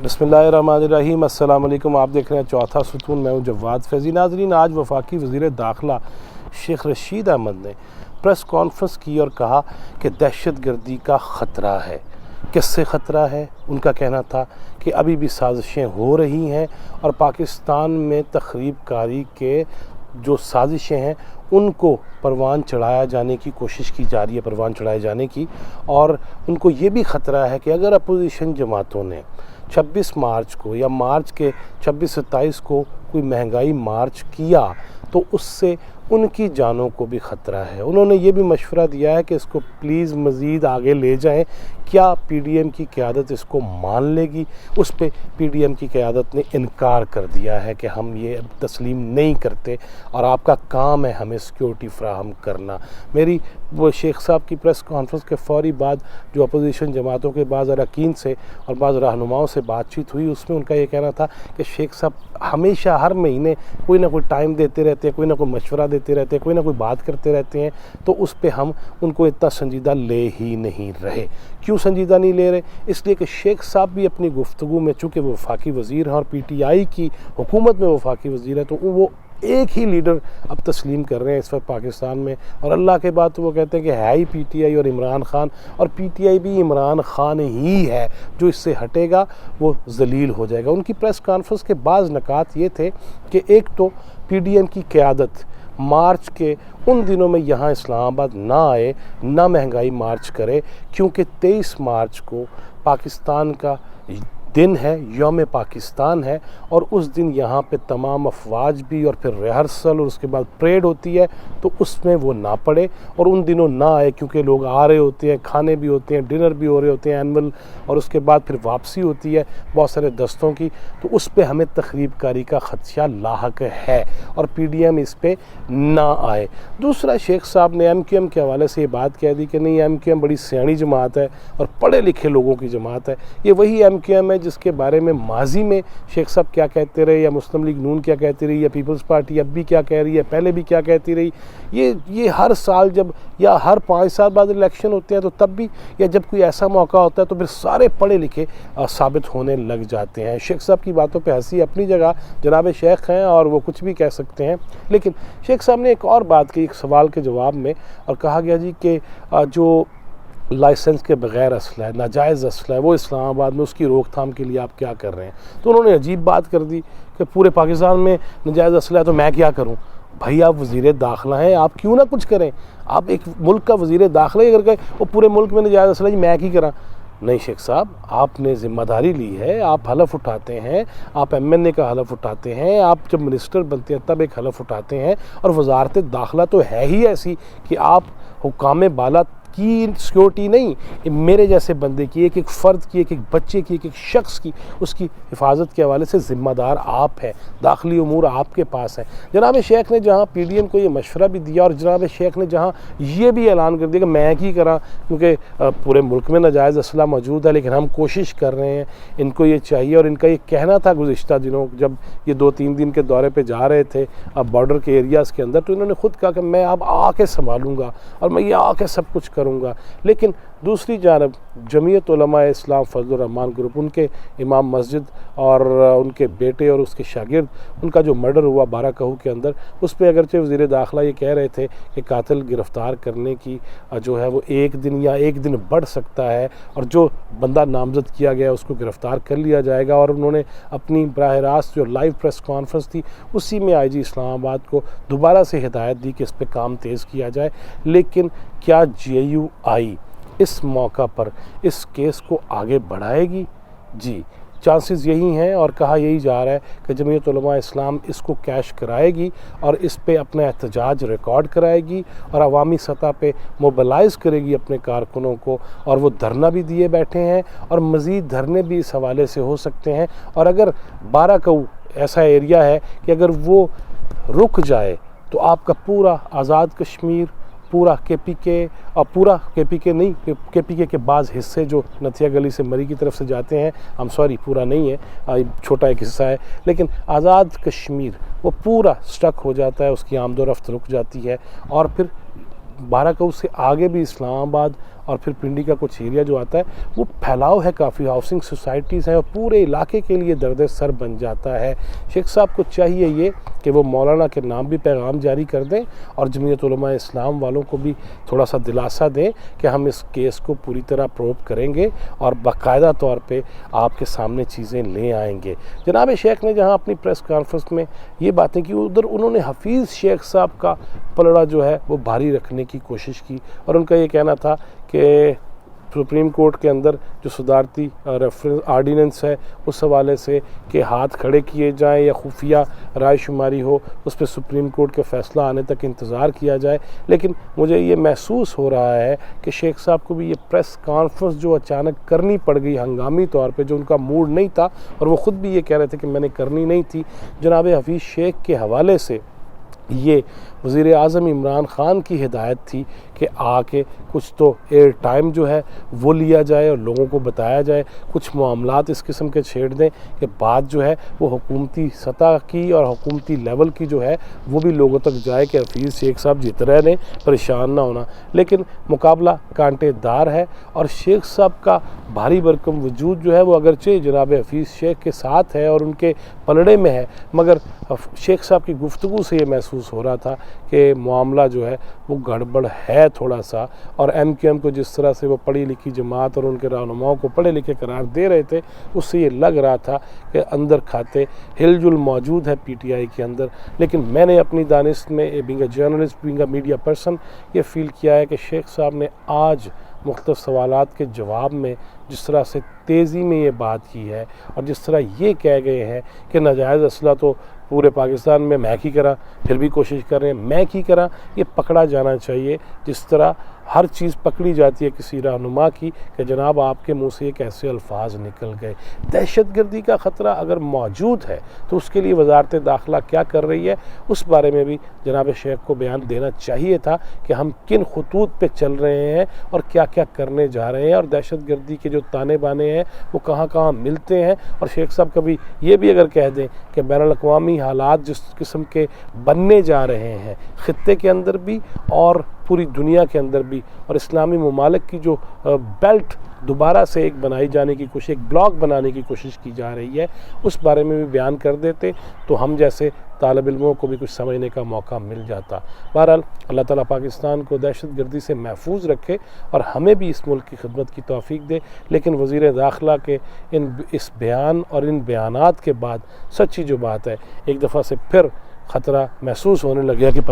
बिस्मिल्लाहिर्रहमानिर्रहीम। अस्सलाम वालेकुम। आप देख रहे हैं चौथा सुतून। मैं हूं जवाद फैज़ी। नाज़रीन, आज वफाकी वज़ीर दाखिला शेख रशीद अहमद ने प्रेस कॉन्फ्रेंस की और कहा कि दहशत गर्दी का ख़तरा है। किससे ख़तरा है? उनका कहना था कि अभी भी साजिशें हो रही हैं और पाकिस्तान में तख़रीब कारी के जो साजिशें हैं उनको परवान चढ़ाया जाने की कोशिश की जा रही है, परवान चढ़ाए जाने की। और उनको ये भी ख़तरा है कि अगर अपोजिशन जमातों ने 26 मार्च को या मार्च के 26-27 को कोई महंगाई मार्च किया तो उससे उनकी जानों को भी ख़तरा है। उन्होंने ये भी मशवरा दिया है कि इसको प्लीज़ मज़ीद आगे ले जाएं। क्या पीडीएम की क़यादत इसको मान लेगी? उस पे पीडीएम की क़यादत ने इनकार कर दिया है कि हम ये तस्लीम नहीं करते और आपका काम है हमें सिक्योरिटी फ़राहम करना। मेरी वो शेख साहब की प्रेस कॉन्फ्रेंस के फ़ौरी बाद जो अपोजिशन जमातों के बाज़ अरकान से और बाज़ रहनुमाओं से बातचीत हुई, उसमें उनका ये कहना था कि शेख साहब हमेशा हर महीने कोई ना कोई टाइम देते रहते हैं, कोई ना कोई मशवरा देते रहते हैं, कोई ना कोई बात करते रहते हैं, तो उस पे हम उनको इतना संजीदा ले ही नहीं रहे। क्यों संजीदा नहीं ले रहे? इसलिए कि शेख साहब भी अपनी गुफ्तगू में, चूँकि वो वफाकी वज़ीर हैं और पीटीआई की हुकूमत में वफाकी वज़ीर है, तो वो एक ही लीडर अब तस्लीम कर रहे हैं इस वक्त पाकिस्तान में। और अल्लाह के बाद तो वो कहते हैं कि है ही पीटीआई और इमरान खान, और पीटीआई भी इमरान खान ही है। जो इससे हटेगा वो जलील हो जाएगा। उनकी प्रेस कॉन्फ्रेंस के बाज़ नकात ये थे कि एक तो पीडीएम की क़यादत मार्च के उन दिनों में यहाँ इस्लामाबाद ना आए, ना महंगाई मार्च करे, क्योंकि 23 मार्च को पाकिस्तान का दिन है, यौम पाकिस्तान है, और उस दिन यहाँ पे तमाम अफवाज भी और फिर रिहर्सल और उसके बाद परेड होती है, तो उसमें वो ना पड़े और उन दिनों ना आए, क्योंकि लोग आ रहे होते हैं, खाने भी होते हैं, डिनर भी हो रहे होते हैं एनुअल, और उसके बाद फिर वापसी होती है बहुत सारे दस्तों की, तो उस पर हमें तख़रीब कारी का ख़दशा लाहक है और पीडीएम इस पर ना आए। दूसरा, शेख साहब ने एमक्यूएम के हवाले से ये बात कह दी कि नहीं, एमक्यूएम बड़ी सियाणी जमात है और पढ़े लिखे लोगों की जमात है। ये वही एमक्यूएम है जिसके बारे में माजी में शेख साहब क्या कहते रहे, या मुस्लिम लीग नून क्या कहती रही, या पीपल्स पार्टी अब भी क्या कह रही है, पहले भी क्या कहती रही। ये हर साल जब या हर 5 साल बाद इलेक्शन होते हैं तो तब भी, या जब कोई ऐसा मौका होता है तो फिर सारे पढ़े लिखे साबित होने लग जाते हैं। शेख साहब की बातों पे हंसी अपनी जगह, जनाब शेख हैं और वो कुछ भी कह सकते हैं, लेकिन शेख साहब ने एक और बात की एक सवाल के जवाब में, और कहा गया जी कि जो लाइसेंस के बग़ैर असला है, नाजायज़ असला है, वो इस्लामाबाद में, उसकी रोकथाम के लिए आप क्या कर रहे हैं? तो उन्होंने अजीब बात कर दी कि पूरे पाकिस्तान में नाजायज़ असला है तो मैं क्या करूं? भाई, आप वज़ीर दाखिला हैं, आप क्यों ना कुछ करें? आप एक मुल्क का वज़ीर दाखिला ही अगर कहें वो पूरे मुल्क में नाजायज़ असला जी मैं क्या करा? नहीं शेख साहब, आपने ज़िम्मेदारी ली है, आप हलफ उठाते हैं, आप एमएनए का हलफ उठाते हैं, आप जब मिनिस्टर बनते हैं तब एक हलफ उठाते हैं, और वजारत दाखिला तो है ही ऐसी कि आप हुकाम बाला की सिक्योरिटी नहीं, मेरे जैसे बंदे की, एक एक फ़र्द की, एक एक बच्चे की, एक एक शख्स की, उसकी हिफाजत के हवाले से ज़िम्मेदार आप हैं, दाखिली उमूर आपके पास है। जनाब शेख ने जहाँ पीडीएम को ये मशवरा भी दिया और जनाब शेख ने जहाँ ये भी ऐलान कर दिया कि मैं ही करा, क्योंकि पूरे मुल्क में नाजायज़ असला मौजूद है लेकिन हम कोशिश कर रहे हैं, इनको ये चाहिए। और इनका ये कहना था गुज़िश्ता दिनों जब ये 2-3 दिन के दौरे पर जा रहे थे अब बॉर्डर के एरियाज़ के अंदर, तो इन्होंने ख़ुद कहा कि मैं अब आके संभालूँगा और मैं ये आके सब कुछ करूँगा। लेकिन दूसरी जानब जमीयत उलमा इस्लाम फजलुर रहमान ग्रुप, उनके इमाम मस्जिद और उनके बेटे और उसके शागिर्द, उनका जो मर्डर हुआ बाराकहू के अंदर, उस पर अगरचे वज़ीर दाखिला ये कह रहे थे कि कातिल गिरफ़्तार करने की जो है वो 1 दिन या 1 दिन बढ़ सकता है, और जो बंदा नामज़द किया गया उसको गिरफ़्तार कर लिया जाएगा। और उन्होंने अपनी बराह रास्त जो लाइव प्रेस कॉन्फ्रेंस थी उसी में आईजी इस्लामाबाद को दोबारा से हिदायत दी कि इस पर काम तेज़ किया जाए। लेकिन क्या JUI इस मौका पर इस केस को आगे बढ़ाएगी? जी, चांसेस यही हैं, और कहा यही जा रहा है कि जमीयत उलमा इस्लाम इसको कैश कराएगी और इस पे अपना एहतजाज रिकॉर्ड कराएगी और अवामी सतह पे मोबिलाइज़ करेगी अपने कारकुनों को। और वो धरना भी दिए बैठे हैं और मज़ीद धरने भी इस हवाले से हो सकते हैं। और अगर बाराकहू ऐसा एरिया है कि अगर वो रुक जाए तो आपका पूरा आज़ाद कश्मीर, पूरा KPK, और पूरा KPK नहीं, KPK के बाज़ हिस्से जो नथिया गली से मरी की तरफ से जाते हैं, पूरा नहीं है, छोटा एक हिस्सा है, लेकिन आज़ाद कश्मीर वो पूरा स्टक हो जाता है, उसकी आमदो रफ्त रुक जाती है। और फिर बाराकहू से आगे भी इस्लामाबाद और फिर पिंडी का कुछ एरिया जो आता है वो फैलाव है, काफ़ी हाउसिंग सोसाइटीज़ हैं और पूरे इलाके के लिए दर्द सर बन जाता है। शेख साहब को चाहिए ये कि वो मौलाना के नाम भी पैगाम जारी कर दें और जमीयत उलमा इस्लाम वालों को भी थोड़ा सा दिलासा दें कि हम इस केस को पूरी तरह प्रोब करेंगे और बाकायदा तौर पे आपके सामने चीज़ें ले आएंगे। जनाब शेख ने जहां अपनी प्रेस कॉन्फ्रेंस में ये बातें की, उधर उन्होंने हफीज़ शेख साहब का पलड़ा जो है वो भारी रखने की कोशिश की और उनका ये कहना था कि सुप्रीम कोर्ट के अंदर जो सुधारती रेफरेंस आर्डीनेंस है उस हवाले से कि हाथ खड़े किए जाएं या खुफिया रायशुमारी हो, उस पर सुप्रीम कोर्ट के फ़ैसला आने तक इंतज़ार किया जाए। लेकिन मुझे ये महसूस हो रहा है कि शेख साहब को भी ये प्रेस कॉन्फ्रेंस जो अचानक करनी पड़ गई हंगामी तौर पे, जो उनका मूड नहीं था और वो ख़ुद भी ये कह रहे थे कि मैंने करनी नहीं थी, जनाब हफीज़ शेख के हवाले से ये वज़ीर आज़म इमरान ख़ान की हिदायत थी कि आके कुछ तो एयर टाइम जो है वो लिया जाए और लोगों को बताया जाए, कुछ मामलात इस किस्म के छेड़ दें कि बात जो है वो हुकूमती सतह की और हुकूमती लेवल की जो है वो भी लोगों तक जाए कि हफीज़ शेख साहब जीत रहे ने, परेशान ना होना। लेकिन मुकाबला कांटेदार है और शेख साहब का भारी भरकम वजूद जो है वो अगरचे जनाब हफीज़ शेख के साथ है और उनके पलड़े में है, मगर शेख साहब की गुफ्तगू से ये महसूस हो रहा था कि मामला जो है वो गड़बड़ है थोड़ा सा। और MQM को जिस तरह से वो पढ़ी लिखी जमात और उनके रहनुमाओं को पढ़े लिखे करार दे रहे थे, उससे ये लग रहा था कि अंदर खाते हिलजुल मौजूद है PTI के अंदर। लेकिन मैंने अपनी दानिश में being a journalist, being a media person, ये फील किया है कि शेख साहब ने आज मुख्तलिफ सवालात के जवाब में जिस तरह से तेज़ी में ये बात की है और जिस तरह ये कह गए हैं कि नाजायज़ असला तो पूरे पाकिस्तान में महक ही करा, फिर भी कोशिश कर रहे हैं महक ही करा, ये पकड़ा जाना चाहिए जिस तरह हर चीज़ पकड़ी जाती है किसी रहनुमा की कि जनाब आपके मुंह से ये कैसे अल्फाज निकल गए। दहशतगर्दी का ख़तरा अगर मौजूद है तो उसके लिए वजारत दाखिला क्या कर रही है, उस बारे में भी जनाब शेख को बयान देना चाहिए था कि हम किन खतूत पे चल रहे हैं और क्या क्या करने जा रहे हैं और दहशतगर्दी के जो ताने बाने हैं वो कहाँ कहाँ मिलते हैं। और शेख साहब कभी ये भी अगर कह दें कि बैनुल-अक़वामी हालात जिस किस्म के बनने जा रहे हैं ख़ित्ते के अंदर भी और पूरी दुनिया के अंदर भी, और इस्लामी ममालिक की जो बेल्ट दोबारा से एक बनाई जाने की कोशिश, एक ब्लॉक बनाने की कोशिश की जा रही है, उस बारे में भी बयान कर देते तो हम जैसे तालिब इल्मों को भी कुछ समझने का मौका मिल जाता। बहरहाल अल्लाह ताला पाकिस्तान को दहशतगर्दी से महफूज रखे और हमें भी इस मुल्क की खिदमत की तौफीक दे। लेकिन वज़ीर दाखिला के इस बयान और इन बयानात के बाद सच्ची जो बात है, एक दफ़ा से फिर ख़तरा महसूस होने लग गया कि